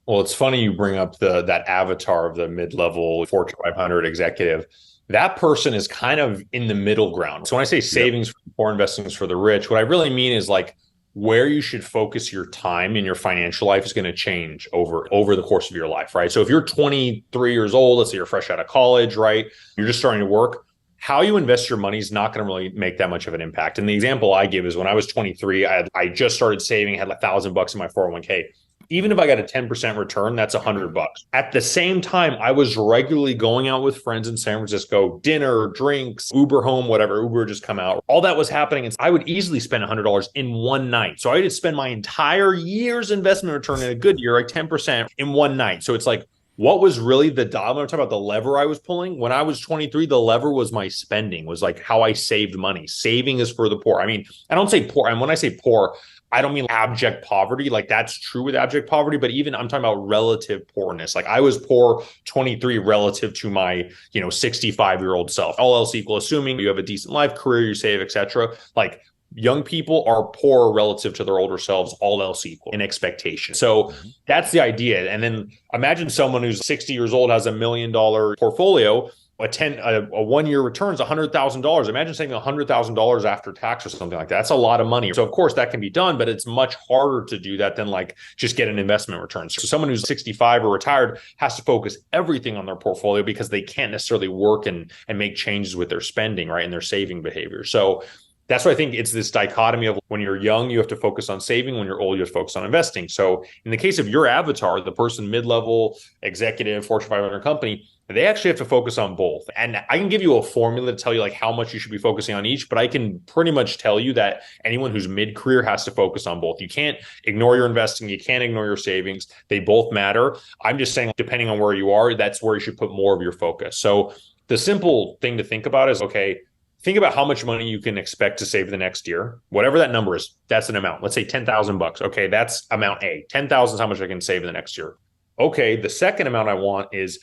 Well, it's funny you bring up that avatar of the mid-level Fortune 500 executive. That person is kind of in the middle ground. So when I say savings for the poor, investing is for the rich, what I really mean is like where you should focus your time in your financial life is going to change over the course of your life, right? So if you're 23 years old, let's say you're fresh out of college, right? You're just starting to work. How you invest your money is not going to really make that much of an impact. And the example I give is when I was 23, I just started saving, had like $1,000 in my 401k. Even if I got a 10% return, that's $100. At the same time, I was regularly going out with friends in San Francisco, dinner, drinks, Uber home, whatever, Uber just come out. All that was happening. And I would easily spend $100 in one night. So I would spend my entire year's investment return in a good year, like 10% in one night. So it's like, what was really the dial? I'm talking about the lever I was pulling. When I was 23, the lever was my spending, was like how I saved money. Saving is for the poor. I mean, I don't say poor. And when I say poor, I don't mean abject poverty. Like that's true with abject poverty, but even I'm talking about relative poorness. Like I was poor 23 relative to my, 65-year-old self. All else equal, assuming you have a decent life, career, you save, etc. Like young people are poor relative to their older selves, all else equal in expectation. So that's the idea. And then imagine someone who's 60 years old, has $1 million portfolio, a 1 year returns $100,000. Imagine saving $100,000 after tax or something like that. That's a lot of money. So of course that can be done, but it's much harder to do that than like just get an investment return. So someone who's 65 or retired has to focus everything on their portfolio because they can't necessarily work and make changes with their spending, right? And their saving behavior. So that's why I think it's this dichotomy of when you're young, you have to focus on saving. When you're old, you have to focus on investing. So in the case of your avatar, the person mid-level executive, Fortune 500 company, they actually have to focus on both. And I can give you a formula to tell you like how much you should be focusing on each, but I can pretty much tell you that anyone who's mid-career has to focus on both. You can't ignore your investing. You can't ignore your savings. They both matter. I'm just saying, depending on where you are, that's where you should put more of your focus. So the simple thing to think about is, okay, think about how much money you can expect to save the next year. Whatever that number is, that's an amount. Let's say $10,000. Okay, that's amount A. 10,000 is how much I can save in the next year. Okay, the second amount I want is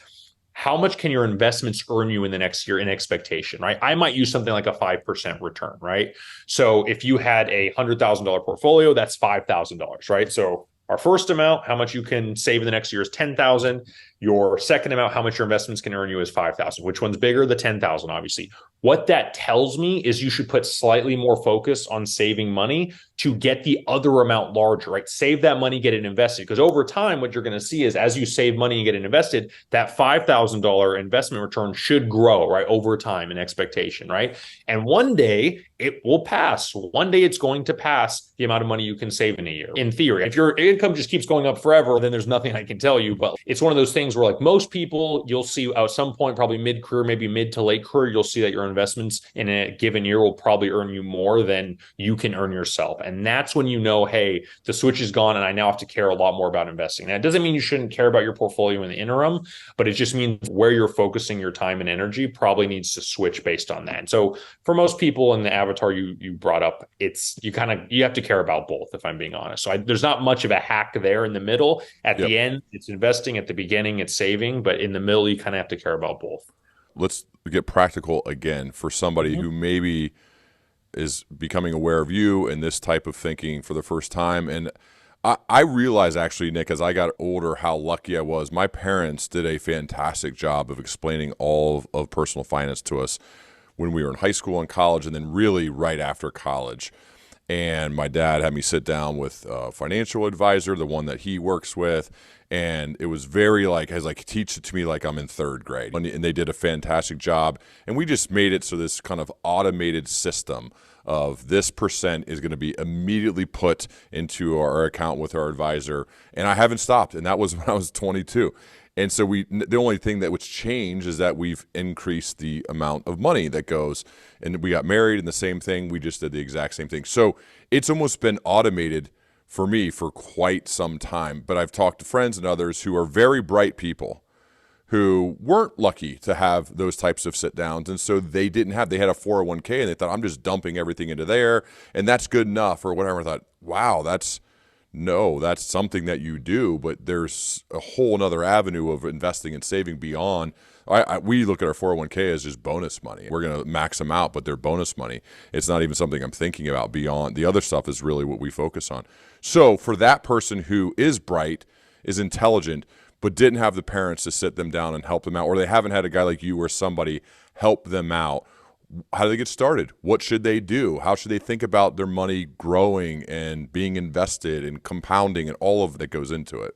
how much can your investments earn you in the next year in expectation, right? I might use something like a 5% return, right? So if you had a $100,000 portfolio, that's $5,000, right? So our first amount, how much you can save in the next year, is 10,000. Your second amount, how much your investments can earn you, is 5,000. Which one's bigger? The 10,000, obviously. What that tells me is you should put slightly more focus on saving money to get the other amount larger, right? Save that money, get it invested. Because over time, what you're going to see is as you save money and get it invested, that $5,000 investment return should grow, right? Over time in expectation, right? And one day it will pass. One day it's going to pass the amount of money you can save in a year. In theory, if your income just keeps going up forever, then there's nothing I can tell you. But it's one of those things where like most people, you'll see at some point, probably mid-career, maybe mid to late career, you'll see that your investments in a given year will probably earn you more than you can earn yourself. And that's when you know, hey, the switch is gone and I now have to care a lot more about investing. Now, it doesn't mean you shouldn't care about your portfolio in the interim, but it just means where you're focusing your time and energy probably needs to switch based on that. And so for most people in the avatar you brought up, it's you have to care about both, if I'm being honest. So there's not much of a hack there in the middle. At the end, it's investing. At the beginning, it's saving. But in the middle, you kind of have to care about both. Let's get practical again for somebody who maybe is becoming aware of you and this type of thinking for the first time. And I realize actually, Nick, as I got older, how lucky I was. My parents did a fantastic job of explaining all of personal finance to us when we were in high school and college, and then really right after college. And my dad had me sit down with a financial advisor, the one that he works with, and it was very teach it to me like I'm in third grade. And they did a fantastic job. And we just made it so this kind of automated system of this percent is going to be immediately put into our account with our advisor. And I haven't stopped. And that was when I was 22. And so the only thing that was changed is that we've increased the amount of money that goes. And we got married and the same thing. We just did the exact same thing. So it's almost been automated for me for quite some time. But I've talked to friends and others who are very bright people who weren't lucky to have those types of sit downs. And so they had a 401k and they thought, I'm just dumping everything into there and that's good enough or whatever. I thought, wow, that's something that you do, but there's a whole nother avenue of investing and saving beyond. We look at our 401k as just bonus money. We're going to max them out, but they're bonus money. It's not even something I'm thinking about beyond. The other stuff is really what we focus on. So for that person who is bright, is intelligent, but didn't have the parents to sit them down and help them out, or they haven't had a guy like you or somebody help them out, How do they get started? What should they do? How should they think about their money growing and being invested and compounding and all of that goes into it?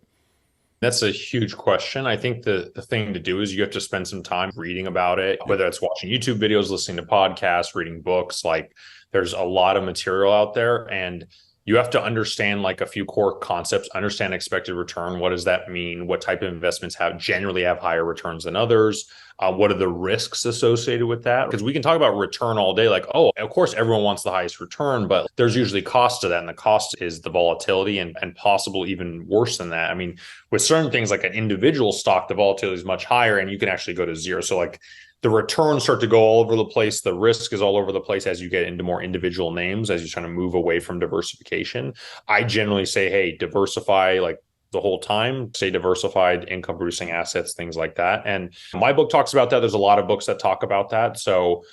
That's a huge question. I think the thing to do is you have to spend some time reading about it, Yeah. whether it's watching YouTube videos, listening to podcasts, reading books. Like there's a lot of material out there, and you have to understand like a few core concepts, understand expected return. What does that mean? What type of investments have generally have higher returns than others? What are the risks associated with that? Because we can talk about return all day, like, oh, of course, everyone wants the highest return, but there's usually cost to that. And the cost is the volatility and possible even worse than that. I mean, with certain things like an individual stock, the volatility is much higher and you can actually go to zero. So, like, the returns start to go all over the place. The risk is all over the place as you get into more individual names, as you're trying to move away from diversification. I generally say, hey, diversify like the whole time, say diversified income producing assets, things like that. And my book talks about that. There's a lot of books that talk about that. So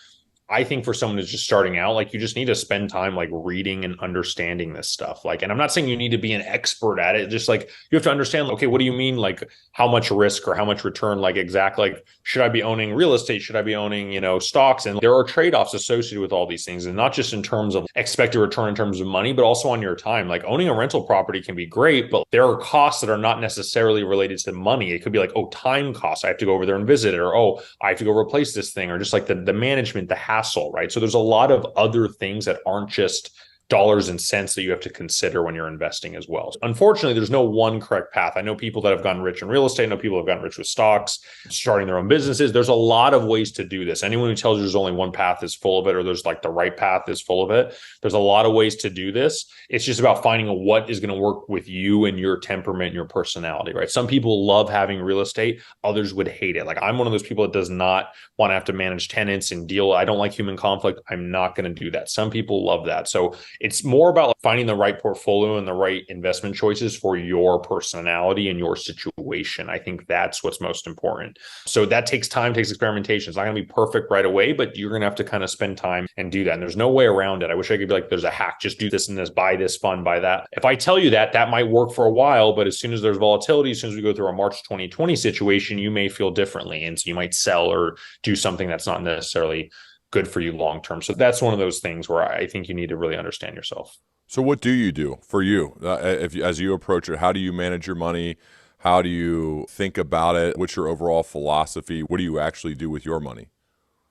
I think for someone who's just starting out, like you just need to spend time like reading and understanding this stuff. Like, and I'm not saying you need to be an expert at it. Just like you have to understand, okay, what do you mean? Like how much risk or how much return? Like exactly, like should I be owning real estate? Should I be owning, stocks? And there are trade-offs associated with all these things, and not just in terms of expected return in terms of money, but also on your time. Like owning a rental property can be great, but there are costs that are not necessarily related to money. It could be like, oh, time costs. I have to go over there and visit it, or oh, I have to go replace this thing, or just like the management, the hassle, right? So there's a lot of other things that aren't just dollars and cents that you have to consider when you're investing as well. Unfortunately, there's no one correct path. I know people that have gotten rich in real estate. I know people have gotten rich with stocks, starting their own businesses. There's a lot of ways to do this. Anyone who tells you there's only one path is full of it, or there's like the right path is full of it. There's a lot of ways to do this. It's just about finding what is going to work with you and your temperament and your personality, right? Some people love having real estate. Others would hate it. Like I'm one of those people that does not want to have to manage tenants and deal. I don't like human conflict. I'm not going to do that. Some people love that. So it's more about finding the right portfolio and the right investment choices for your personality and your situation. I think that's what's most important. So that takes time, takes experimentation. It's not going to be perfect right away, but you're going to have to kind of spend time and do that. And there's no way around it. I wish I could be like, there's a hack, just do this and this, buy this fund, buy that. If I tell you that, that might work for a while, but as soon as there's volatility, as soon as we go through a March 2020 situation, you may feel differently. And so you might sell or do something that's not necessarily good for you long term. So that's one of those things where I think you need to really understand yourself. So what do you do for you? As you approach it, how do you manage your money? How do you think about it? What's your overall philosophy? What do you actually do with your money?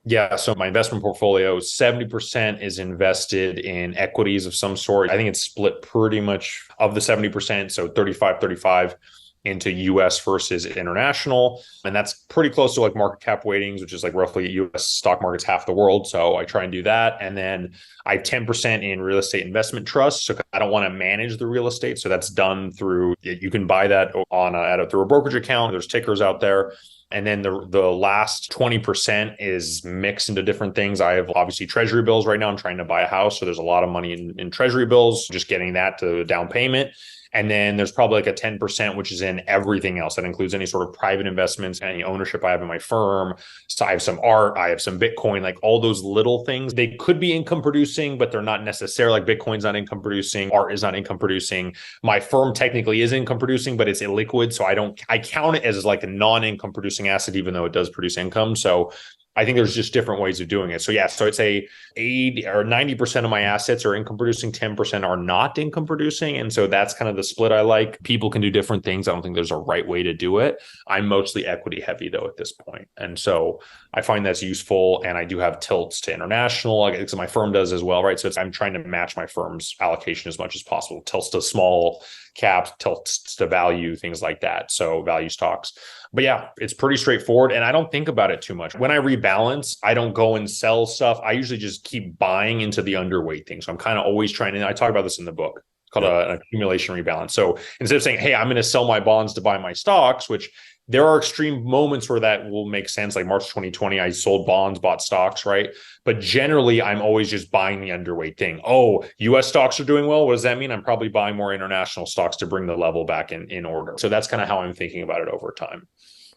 Yeah, so my investment portfolio, 70% is invested in equities of some sort. I think it's split pretty much of the 70%, so 35-35 into US versus international. And that's pretty close to like market cap weightings, which is like roughly US stock market's half the world. So I try and do that. And then I have 10% in real estate investment trusts. So I don't want to manage the real estate. So that's done through, you can buy that through a brokerage account. There's tickers out there. And then the last 20% is mixed into different things. I have obviously treasury bills right now. I'm trying to buy a house. So there's a lot of money in treasury bills, just getting that to down payment. And then there's probably like a 10%, which is in everything else. That includes any sort of private investments, any ownership I have in my firm. So I have some art, I have some Bitcoin, like all those little things. They could be income producing, but they're not necessarily. Like Bitcoin's not income producing, art is not income producing. My firm technically is income producing, but it's illiquid. So I count it as like a non-income producing asset, even though it does produce income. So I think there's just different ways of doing it. So yeah, so I'd say 80 or 90% of my assets are income producing, 10% are not income producing. And so that's kind of the split I like. People can do different things. I don't think there's a right way to do it. I'm mostly equity heavy though at this point. And so I find that's useful. And I do have tilts to international, like my firm does as well, right? So I'm trying to match my firm's allocation as much as possible. Tilts to small caps, tilts to value, things like that. So value stocks. But yeah, it's pretty straightforward. And I don't think about it too much. When I rebalance, I don't go and sell stuff. I usually just keep buying into the underweight thing. So I'm kind of always trying to, I talk about this in the book, called an accumulation rebalance. So instead of saying, hey, I'm going to sell my bonds to buy my stocks, which there are extreme moments where that will make sense. Like March 2020, I sold bonds, bought stocks, right? But generally, I'm always just buying the underweight thing. Oh, US stocks are doing well. What does that mean? I'm probably buying more international stocks to bring the level back in order. So that's kind of how I'm thinking about it over time.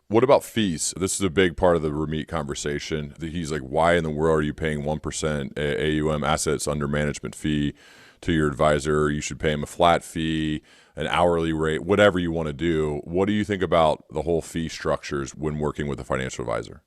What about fees? This is a big part of the Ramit conversation. He's like, why in the world are you paying 1% AUM, assets under management fee, to your advisor? You should pay him a flat fee, an hourly rate, whatever you want to do. What do you think about the whole fee structures when working with a financial advisor?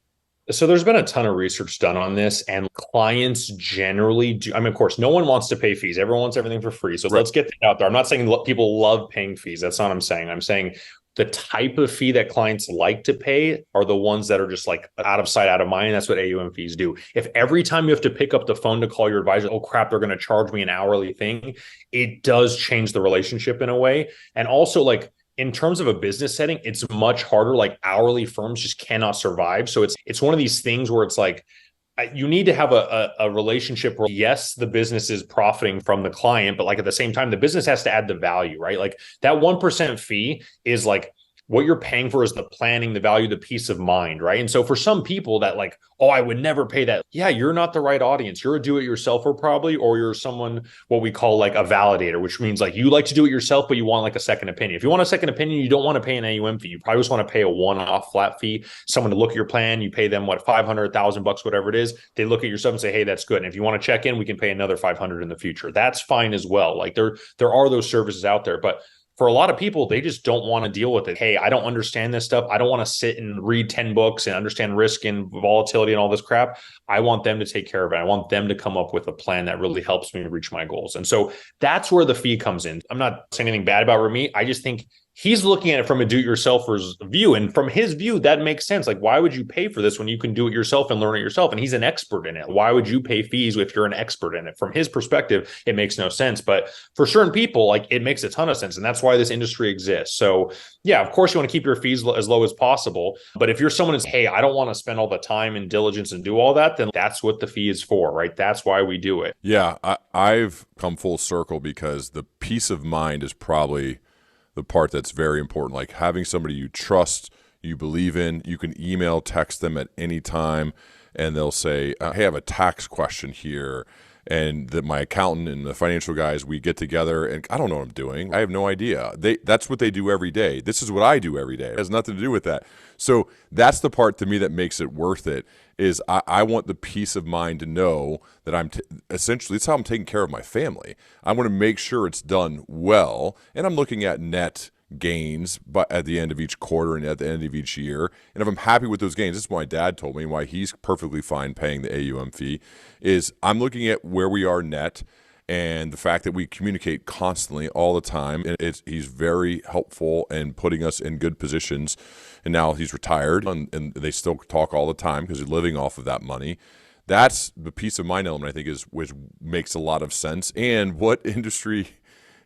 So there's been a ton of research done on this, and clients generally do. I mean, of course, no one wants to pay fees. Everyone wants everything for free. So Right. let's get that out there. I'm not saying people love paying fees. That's not what I'm saying. I'm saying the type of fee that clients like to pay are the ones that are just like out of sight, out of mind. That's what AUM fees do. If every time you have to pick up the phone to call your advisor, oh crap, they're going to charge me an hourly thing, it does change the relationship in a way. And also, like, in terms of a business setting, it's much harder. Like hourly firms just cannot survive. So it's one of these things where it's like you need to have a relationship where yes, the business is profiting from the client, but like at the same time, the business has to add the value, right? Like that 1% fee is like what you're paying for is the planning, the value, the peace of mind, right? And so for some people that like, oh, I would never pay that. Yeah, you're not the right audience. You're a do-it-yourselfer probably, or you're someone what we call like a validator, which means like you like to do it yourself, but you want like a second opinion. If you want a second opinion, you don't want to pay an AUM fee. You probably just want to pay a one-off flat fee. Someone to look at your plan, you pay them what, 500,000 bucks, whatever it is. They look at your stuff and say, hey, that's good. And if you want to check in, we can pay another 500 in the future. That's fine as well. Like there are those services out there, but for a lot of people, they just don't want to deal with it. Hey, I don't understand this stuff. I don't want to sit and read 10 books and understand risk and volatility and all this crap. I want them to take care of it. I want them to come up with a plan that really helps me reach my goals. And so that's where the fee comes in. I'm not saying anything bad about Remy. I just think he's looking at it from a do-it-yourselfer's view. And from his view, that makes sense. Like, why would you pay for this when you can do it yourself and learn it yourself? And he's an expert in it. Why would you pay fees if you're an expert in it? From his perspective, it makes no sense. But for certain people, like it makes a ton of sense. And that's why this industry exists. So yeah, of course you want to keep your fees as low as possible. But if you're someone who's, hey, I don't want to spend all the time and diligence and do all that, then that's what the fee is for, right? That's why we do it. Yeah, I've come full circle because the peace of mind is probably the part that's very important. Like having somebody you trust, you believe in, you can email, text them at any time, and they'll say, hey, I have a tax question here. And that my accountant and the financial guys, we get together and I don't know what I'm doing. I have no idea. That's what they do every day. This is what I do every day. It has nothing to do with that. So that's the part to me that makes it worth it is I want the peace of mind to know that essentially it's how I'm taking care of my family. I want to make sure it's done well. And I'm looking at net gains but at the end of each quarter and at the end of each year. And if I'm happy with those gains, this is what my dad told me why he's perfectly fine paying the AUM fee is I'm looking at where we are net and the fact that we communicate constantly all the time. And he's very helpful in putting us in good positions. And now he's retired and they still talk all the time because he's living off of that money. That's the peace of mind element, I think, which makes a lot of sense. And what industry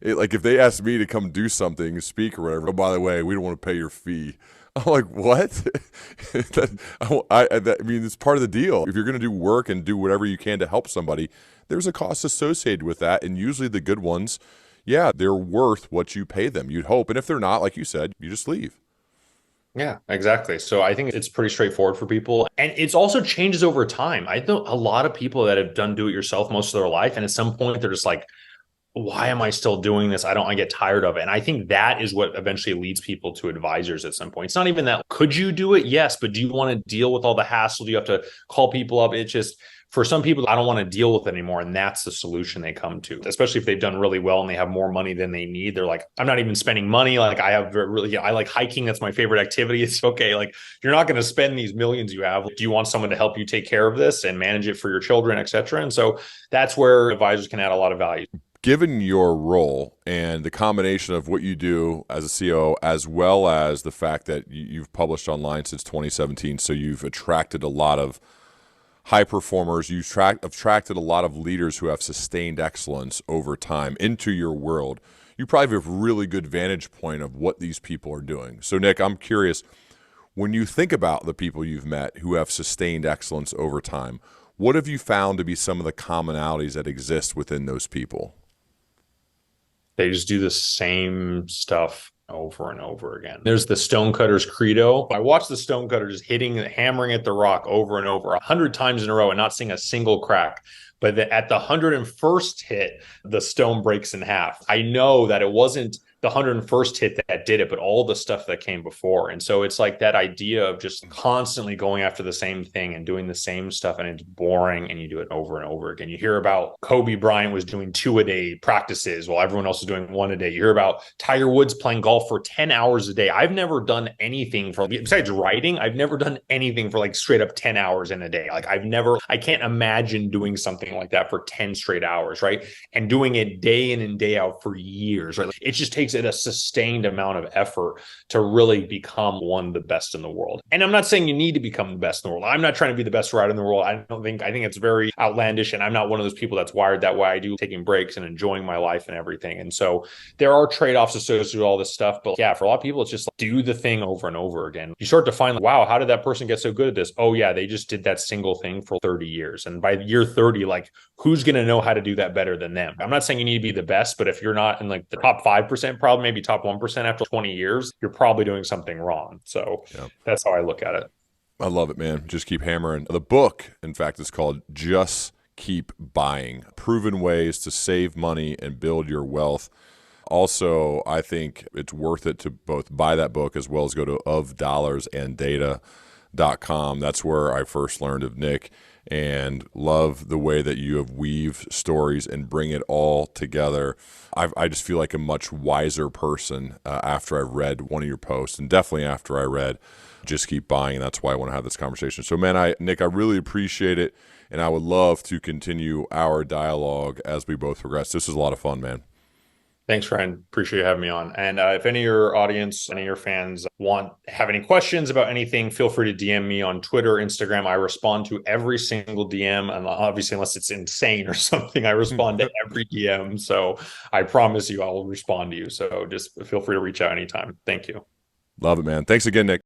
like if they asked me to come do something, speak or whatever, oh, by the way, we don't want to pay your fee. I'm like, what? I mean, it's part of the deal. If you're going to do work and do whatever you can to help somebody, there's a cost associated with that. And usually the good ones, yeah, they're worth what you pay them, you'd hope. And if they're not, like you said, you just leave. Yeah, exactly. So I think it's pretty straightforward for people. And it's also changes over time. I know a lot of people that have done do it yourself most of their life. And at some point, they're just like, why am I still doing this? I get tired of it. And I think that is what eventually leads people to advisors at some point. It's not even that, could you do it? Yes. But do you want to deal with all the hassle? Do you have to call people up? It's just, for some people, I don't want to deal with it anymore. And that's the solution they come to, especially if they've done really well and they have more money than they need. They're like, I'm not even spending money. Like I like hiking. That's my favorite activity. It's okay. Like you're not going to spend these millions you have. Do you want someone to help you take care of this and manage it for your children, et cetera? And so that's where advisors can add a lot of value. Given your role and the combination of what you do as a CEO, as well as the fact that you've published online since 2017, so you've attracted a lot of high performers, you've attracted a lot of leaders who have sustained excellence over time into your world, you probably have a really good vantage point of what these people are doing. So Nick, I'm curious, when you think about the people you've met who have sustained excellence over time, what have you found to be some of the commonalities that exist within those people? They just do the same stuff over and over again. There's the stonecutter's credo. I watched the stonecutter just hammering at the rock over and over 100 times in a row and not seeing a single crack. But at the 101st hit, the stone breaks in half. I know that it wasn't the 101st hit that did it, but all the stuff that came before. And so it's like that idea of just constantly going after the same thing and doing the same stuff, and it's boring, and you do it over and over again. You hear about Kobe Bryant was doing 2-a-day practices while everyone else is doing 1 a day. You hear about Tiger Woods playing golf for 10 hours a day. I've never done anything for, besides writing, I've never done anything for like straight up 10 hours in a day. Like I can't imagine doing something like that for 10 straight hours, right? And doing it day in and day out for years, right? It just takes a sustained amount of effort to really become one of the best in the world. And I'm not saying you need to become the best in the world. I'm not trying to be the best writer in the world. I think it's very outlandish, and I'm not one of those people that's wired that way. I do taking breaks and enjoying my life and everything. And so there are trade-offs associated with all this stuff. But yeah, for a lot of people, it's just like, do the thing over and over again. You start to find, like, wow, how did that person get so good at this? Oh yeah, they just did that single thing for 30 years. And by year 30, like, who's going to know how to do that better than them? I'm not saying you need to be the best, but if you're not in like the top 5%, probably maybe top 1% after 20 years, you're probably doing something wrong. So Yeah. that's how I look at it. I love it, man. Just keep hammering. The book, in fact, is called Just Keep Buying: Proven Ways to Save Money and Build Your Wealth. Also, I think it's worth it to both buy that book as well as go to ofdollars.and-data.com. That's where I first learned of Nick, and love the way that you have weaved stories and bring it all together. I just feel like a much wiser person after I read one of your posts, and definitely after I read Just Keep Buying. And that's why I want to have this conversation. So, man, Nick, I really appreciate it, and I would love to continue our dialogue as we both progress. This is a lot of fun, man. Thanks, friend. Appreciate you having me on. And if any of your audience, any of your fans have any questions about anything, feel free to DM me on Twitter, Instagram. I respond to every single DM. And obviously, unless it's insane or something, I respond to every DM. So I promise you, I will respond to you. So just feel free to reach out anytime. Thank you. Love it, man. Thanks again, Nick.